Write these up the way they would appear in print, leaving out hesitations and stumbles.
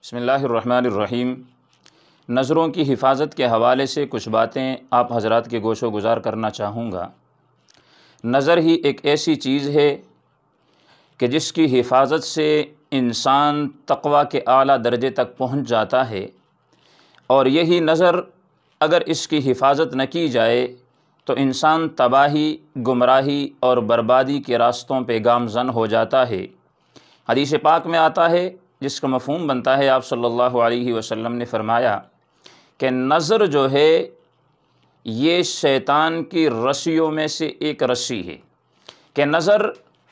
بسم اللہ الرحمن الرحیم۔ نظروں کی حفاظت کے حوالے سے کچھ باتیں آپ حضرات کے گوش و گزار کرنا چاہوں گا۔ نظر ہی ایک ایسی چیز ہے کہ جس کی حفاظت سے انسان تقویٰ کے اعلیٰ درجے تک پہنچ جاتا ہے، اور یہی نظر اگر اس کی حفاظت نہ کی جائے تو انسان تباہی، گمراہی اور بربادی کے راستوں پہ گامزن ہو جاتا ہے۔ حدیث پاک میں آتا ہے، جس کا مفہوم بنتا ہے، آپ صلی اللہ علیہ وسلم نے فرمایا کہ نظر جو ہے یہ شیطان کی رسیوں میں سے ایک رسی ہے، کہ نظر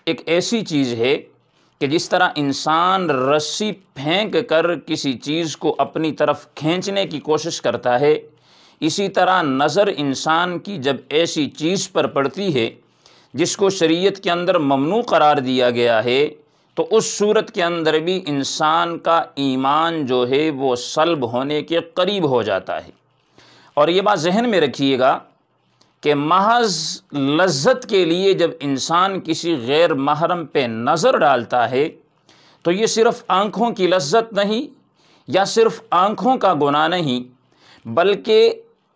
ایک ایسی چیز ہے کہ جس طرح انسان رسی پھینک کر کسی چیز کو اپنی طرف کھینچنے کی کوشش کرتا ہے، اسی طرح نظر انسان کی جب ایسی چیز پر پڑتی ہے جس کو شریعت کے اندر ممنوع قرار دیا گیا ہے، تو اس صورت کے اندر بھی انسان کا ایمان جو ہے وہ سلب ہونے کے قریب ہو جاتا ہے۔ اور یہ بات ذہن میں رکھیے گا کہ محض لذت کے لیے جب انسان کسی غیر محرم پہ نظر ڈالتا ہے تو یہ صرف آنکھوں کی لذت نہیں یا صرف آنکھوں کا گناہ نہیں، بلکہ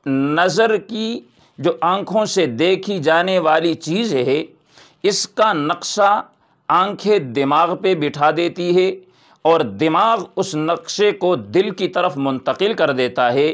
نظر کی جو آنکھوں سے دیکھی جانے والی چیز ہے، اس کا نقشہ آنکھیں دماغ پہ بٹھا دیتی ہے، اور دماغ اس نقشے کو دل کی طرف منتقل کر دیتا ہے،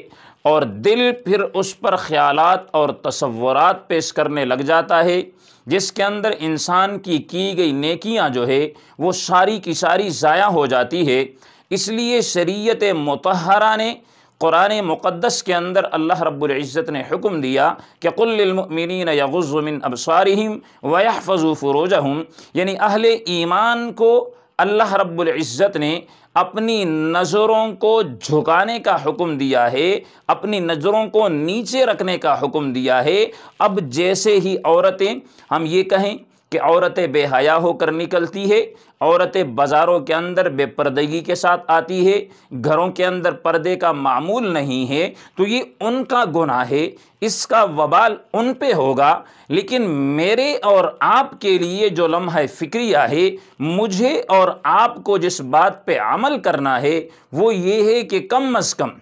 اور دل پھر اس پر خیالات اور تصورات پیش کرنے لگ جاتا ہے، جس کے اندر انسان کی گئی نیکیاں جو ہے وہ ساری کی ساری ضائع ہو جاتی ہے۔ اس لیے شریعت مطہرہ نے قرآن مقدس کے اندر اللہ رب العزت نے حکم دیا کہ قل للمؤمنین یغضوا من ابصارہم ویحفظوا فروجہم، یعنی اہل ایمان کو اللہ رب العزت نے اپنی نظروں کو جھکانے کا حکم دیا ہے، اپنی نظروں کو نیچے رکھنے کا حکم دیا ہے۔ اب جیسے ہی عورتیں، ہم یہ کہیں کہ عورتیں بے حیا ہو کر نکلتی ہے، عورتیں بازاروں کے اندر بے پردگی کے ساتھ آتی ہے، گھروں کے اندر پردے کا معمول نہیں ہے، تو یہ ان کا گناہ ہے، اس کا وبال ان پہ ہوگا۔ لیکن میرے اور آپ کے لیے جو لمحہ فکریہ ہے، مجھے اور آپ کو جس بات پہ عمل کرنا ہے وہ یہ ہے کہ کم از کم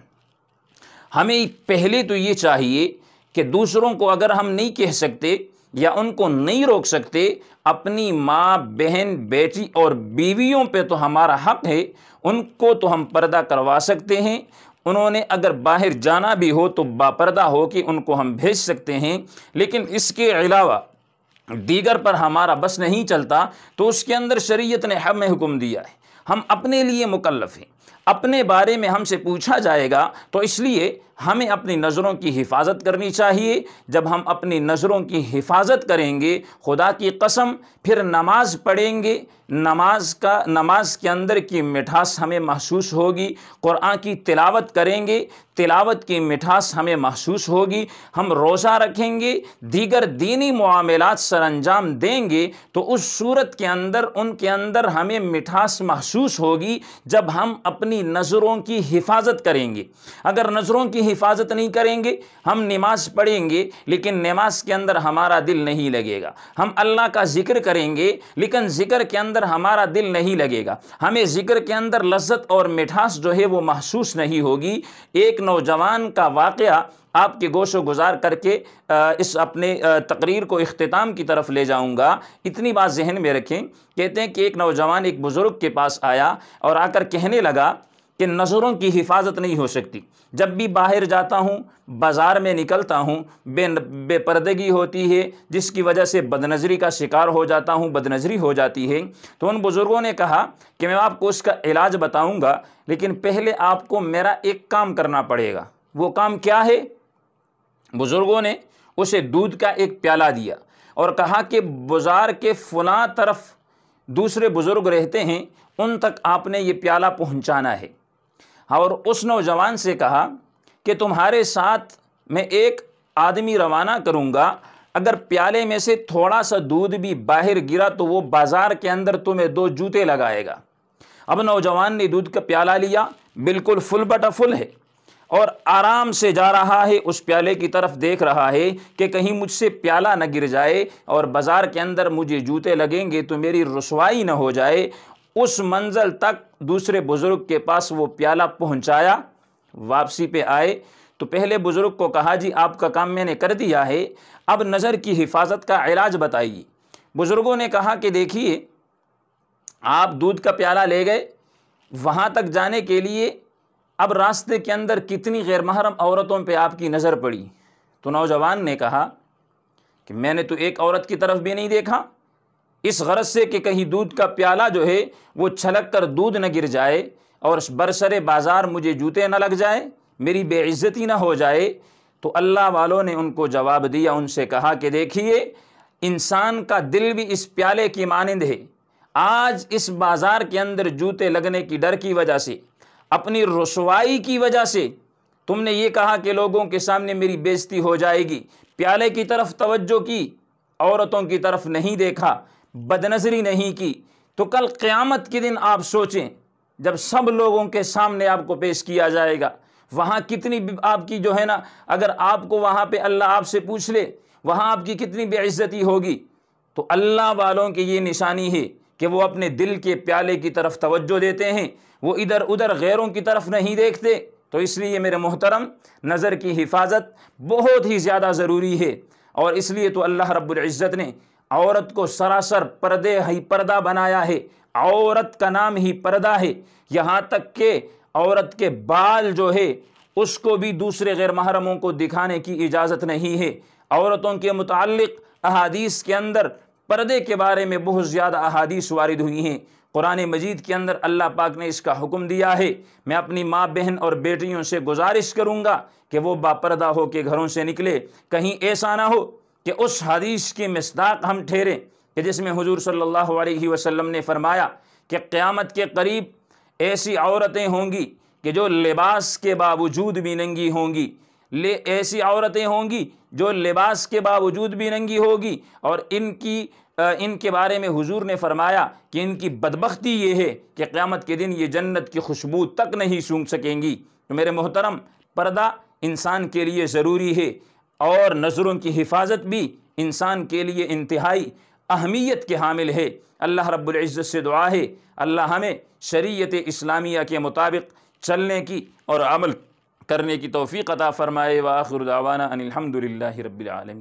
ہمیں پہلے تو یہ چاہیے کہ دوسروں کو اگر ہم نہیں کہہ سکتے یا ان کو نہیں روک سکتے، اپنی ماں، بہن، بیٹی اور بیویوں پہ تو ہمارا حق ہے، ان کو تو ہم پردہ کروا سکتے ہیں۔ انہوں نے اگر باہر جانا بھی ہو تو باپردہ ہو کے ان کو ہم بھیج سکتے ہیں، لیکن اس کے علاوہ دیگر پر ہمارا بس نہیں چلتا، تو اس کے اندر شریعت نے ہمیں حکم دیا ہے، ہم اپنے لیے مکلف ہیں، اپنے بارے میں ہم سے پوچھا جائے گا، تو اس لیے ہمیں اپنی نظروں کی حفاظت کرنی چاہیے۔ جب ہم اپنی نظروں کی حفاظت کریں گے، خدا کی قسم پھر نماز پڑھیں گے، نماز کے اندر کی مٹھاس ہمیں محسوس ہوگی، قرآن کی تلاوت کریں گے، تلاوت کی مٹھاس ہمیں محسوس ہوگی، ہم روزہ رکھیں گے، دیگر دینی معاملات سر انجام دیں گے، تو اس صورت کے اندر ان کے اندر ہمیں مٹھاس محسوس ہوگی جب ہم اپنی نظروں کی حفاظت کریں گے۔ اگر نظروں کی حفاظت نہیں کریں گے، ہم نماز پڑھیں گے لیکن نماز کے اندر ہمارا دل نہیں لگے گا، ہم اللہ کا ذکر کریں گے لیکن ذکر کے اندر ہمارا دل نہیں لگے گا، ہمیں ذکر کے اندر لذت اور مٹھاس جو ہے وہ محسوس نہیں ہوگی۔ ایک نوجوان کا واقعہ آپ کے گوش و گزار کر کے اس اپنے تقریر کو اختتام کی طرف لے جاؤں گا۔ اتنی بات ذہن میں رکھیں، کہتے ہیں کہ ایک نوجوان ایک بزرگ کے پاس آیا اور آ کر کہنے لگا کہ نظروں کی حفاظت نہیں ہو سکتی، جب بھی باہر جاتا ہوں، بازار میں نکلتا ہوں، بے پردگی ہوتی ہے جس کی وجہ سے بد نظری کا شکار ہو جاتا ہوں، بد نظری ہو جاتی ہے۔ تو ان بزرگوں نے کہا کہ میں آپ کو اس کا علاج بتاؤں گا، لیکن پہلے آپ کو میرا ایک کام کرنا پڑے گا۔ وہ کام کیا ہے؟ بزرگوں نے اسے دودھ کا ایک پیالہ دیا اور کہا کہ بازار کے فلاں طرف دوسرے بزرگ رہتے ہیں، ان تک آپ نے یہ پیالہ پہنچانا ہے، اور اس نوجوان سے کہا کہ تمہارے ساتھ میں ایک آدمی روانہ کروں گا، اگر پیالے میں سے تھوڑا سا دودھ بھی باہر گرا تو وہ بازار کے اندر تمہیں 2 جوتے لگائے گا۔ اب نوجوان نے دودھ کا پیالہ لیا، بالکل فل بٹا فل ہے، اور آرام سے جا رہا ہے، اس پیالے کی طرف دیکھ رہا ہے کہ کہیں مجھ سے پیالہ نہ گر جائے اور بازار کے اندر مجھے جوتے لگیں گے تو میری رسوائی نہ ہو جائے۔ اس منزل تک دوسرے بزرگ کے پاس وہ پیالہ پہنچایا، واپسی پہ آئے تو پہلے بزرگ کو کہا جی آپ کا کام میں نے کر دیا ہے، اب نظر کی حفاظت کا علاج بتائیے۔ بزرگوں نے کہا کہ دیکھیے آپ دودھ کا پیالہ لے گئے، وہاں تک جانے کے لیے اب راستے کے اندر کتنی غیر محرم عورتوں پہ آپ کی نظر پڑی؟ تو نوجوان نے کہا کہ میں نے تو ایک عورت کی طرف بھی نہیں دیکھا، اس غرض سے کہ کہیں دودھ کا پیالہ جو ہے وہ چھلک کر دودھ نہ گر جائے اور برسر بازار مجھے جوتے نہ لگ جائے، میری بے عزتی نہ ہو جائے۔ تو اللہ والوں نے ان کو جواب دیا، ان سے کہا کہ دیکھیے انسان کا دل بھی اس پیالے کی مانند ہے، آج اس بازار کے اندر جوتے لگنے کی ڈر کی وجہ سے، اپنی رسوائی کی وجہ سے تم نے یہ کہا کہ لوگوں کے سامنے میری بے عزتی ہو جائے گی، پیالے کی طرف توجہ کی، عورتوں کی طرف نہیں دیکھا، بدنظری نہیں کی، تو کل قیامت کے دن آپ سوچیں جب سب لوگوں کے سامنے آپ کو پیش کیا جائے گا، وہاں کتنی آپ کی جو ہے نا، اگر آپ کو وہاں پہ اللہ آپ سے پوچھ لے وہاں آپ کی کتنی بے عزتی ہوگی۔ تو اللہ والوں کی یہ نشانی ہے کہ وہ اپنے دل کے پیالے کی طرف توجہ دیتے ہیں، وہ ادھر ادھر غیروں کی طرف نہیں دیکھتے۔ تو اس لیے میرے محترم نظر کی حفاظت بہت ہی زیادہ ضروری ہے، اور اس لیے تو اللہ رب العزت نے عورت کو سراسر پردے ہی پردہ بنایا ہے، عورت کا نام ہی پردہ ہے، یہاں تک کہ عورت کے بال جو ہے اس کو بھی دوسرے غیر محرموں کو دکھانے کی اجازت نہیں ہے۔ عورتوں کے متعلق احادیث کے اندر پردے کے بارے میں بہت زیادہ احادیث وارد ہوئی ہیں، قرآن مجید کے اندر اللہ پاک نے اس کا حکم دیا ہے۔ میں اپنی ماں بہن اور بیٹیوں سے گزارش کروں گا کہ وہ باپردہ ہو کے گھروں سے نکلے، کہیں ایسا نہ ہو کہ اس حدیث کی مصداق ہم ٹھہریں کہ جس میں حضور صلی اللہ علیہ وسلم نے فرمایا کہ قیامت کے قریب ایسی عورتیں ہوں گی کہ جو لباس کے باوجود بھی ننگی ہوں گی، ایسی عورتیں ہوں گی جو لباس کے باوجود بھی ننگی ہوگی، اور ان کے بارے میں حضور نے فرمایا کہ ان کی بدبختی یہ ہے کہ قیامت کے دن یہ جنت کی خوشبو تک نہیں سونگھ سکیں گی۔ تو میرے محترم پردہ انسان کے لیے ضروری ہے، اور نظروں کی حفاظت بھی انسان کے لیے انتہائی اہمیت کے حامل ہے۔ اللہ رب العزت سے دعا ہے اللہ ہمیں شریعت اسلامیہ کے مطابق چلنے کی اور عمل کرنے کی توفیق عطا فرمائے۔ وآخر دعوانا ان الحمد للہ رب العالمین۔